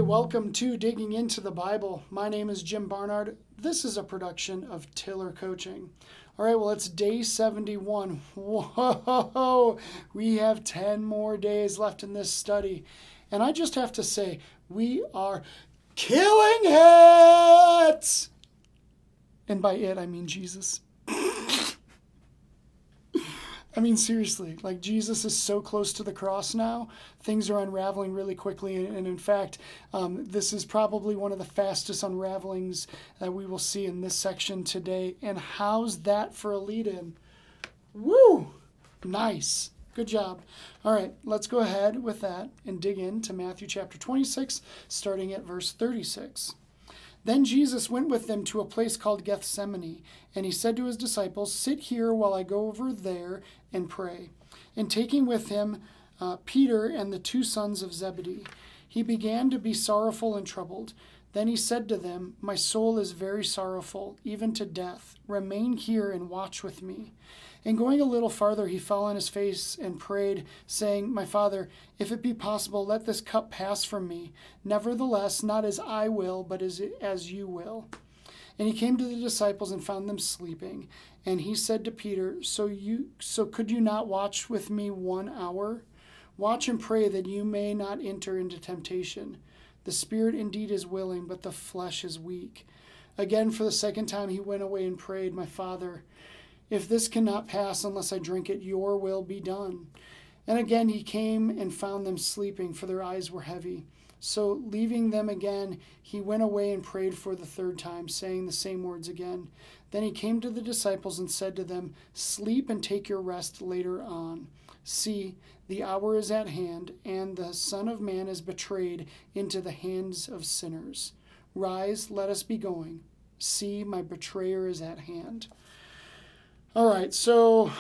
welcome to Digging Into the Bible. My name is Jim Barnard. This is a production of Tiller Coaching. All right, well, it's day 71. Whoa, we have 10 more days left in this study. And I just have to say, we are killing it! And by it, I mean Jesus. I mean, seriously, like Jesus is so close to the cross now. Things are unraveling really quickly. And in fact, this is probably one of the fastest unravelings that we will see in this section today. And how's that for a lead-in? Woo! Nice. Good job. All right, let's go ahead with that and dig into Matthew chapter 26, starting at verse 36. Then Jesus went with them to a place called Gethsemane, and he said to his disciples, "Sit here while I go over there and pray." And taking with him Peter and the two sons of Zebedee, he began to be sorrowful and troubled. Then he said to them, "My soul is very sorrowful, even to death. Remain here and watch with me." And going a little farther, he fell on his face and prayed, saying, "My Father, if it be possible, let this cup pass from me. Nevertheless, not as I will, but as you will." And he came to the disciples and found them sleeping. And he said to Peter, So could you not watch with me 1 hour? Watch and pray that you may not enter into temptation. The spirit indeed is willing, but the flesh is weak. Again, for the second time, he went away and prayed, "My Father, if this cannot pass unless I drink it, your will be done." And again he came and found them sleeping, for their eyes were heavy. So leaving them again, he went away and prayed for the third time, saying the same words again. Then he came to the disciples and said to them, "Sleep and take your rest later on. See, the hour is at hand, and the Son of Man is betrayed into the hands of sinners. Rise, let us be going. See, my betrayer is at hand." All right, so,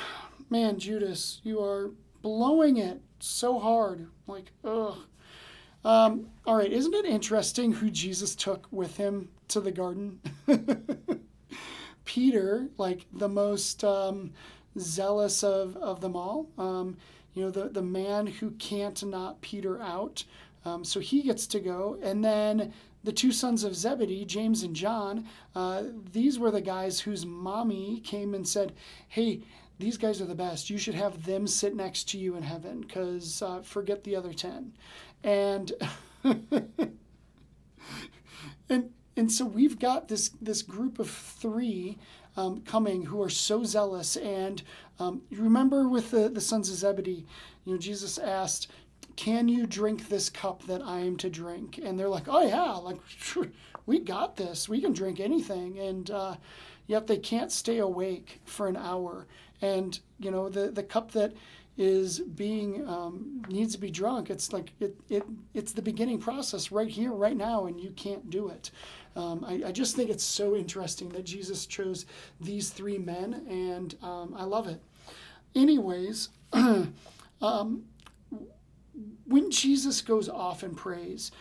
man, Judas, you are blowing it so hard. Like, ugh. All right, isn't it interesting who Jesus took with him to the garden? Peter, like the most zealous of them all, the man who can't not Peter out. So he gets to go. And then the two sons of Zebedee, James and John, these were the guys whose mommy came and said, "Hey, these guys are the best. You should have them sit next to you in heaven, because forget the other 10. And and so we've got this group of three coming who are so zealous. And you remember with the sons of Zebedee, Jesus asked, "Can you drink this cup that I am to drink?" And they're like, "Oh yeah, like we got this. We can drink anything." And yet they can't stay awake for an hour. And the cup that is being needs to be drunk. It's like it's the beginning process right here, right now, and you can't do it. I just think it's so interesting that Jesus chose these three men, and I love it. Anyways, when Jesus goes off and prays,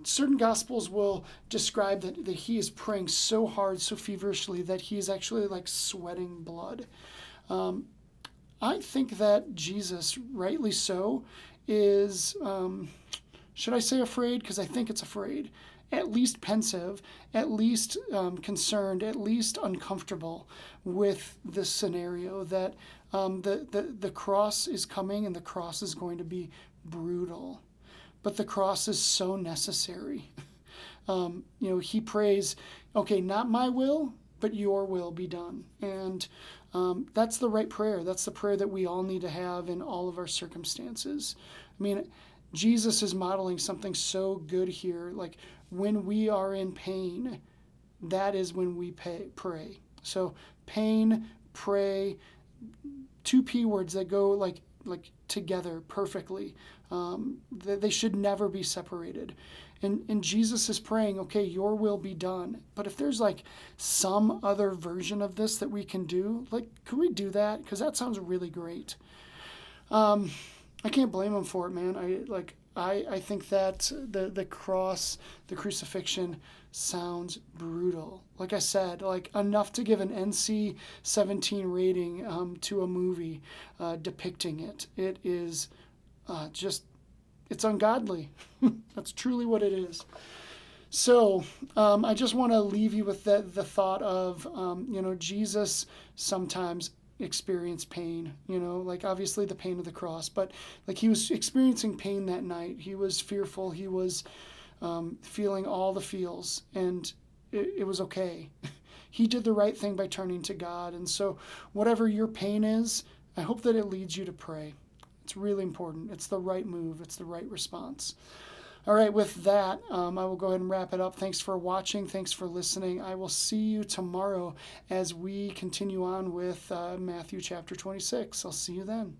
certain gospels will describe that he is praying so hard, so feverishly, that he is actually like sweating blood. I think that Jesus, rightly so, is, should I say afraid? Because I think it's afraid. At least pensive, at least concerned, at least uncomfortable with this scenario that the cross is coming, and the cross is going to be brutal. But the cross is so necessary. He prays, "Okay, not my will, but your will be done." And that's the right prayer. That's the prayer that we all need to have in all of our circumstances. I mean, Jesus is modeling something so good here. Like, when we are in pain, that is when we pray. So pain, pray, two P words that go like together perfectly. They should never be separated. And Jesus is praying, "Okay, your will be done." But if there's like some other version of this that we can do, like, could we do that? Because that sounds really great. I can't blame him for it, man. I think that the cross, the crucifixion, sounds brutal. Like I said, like enough to give an NC-17 rating to a movie depicting it. It is it's ungodly. That's truly what it is. So I just want to leave you with the thought of, Jesus sometimes experienced pain, like obviously the pain of the cross, but like he was experiencing pain that night. He was fearful. He was feeling all the feels, and it was okay. He did the right thing by turning to God. And so whatever your pain is, I hope that it leads you to pray. It's really important. It's the right move. It's the right response. All right, with that, I will go ahead and wrap it up. Thanks for watching. Thanks for listening. I will see you tomorrow as we continue on with Matthew chapter 26. I'll see you then.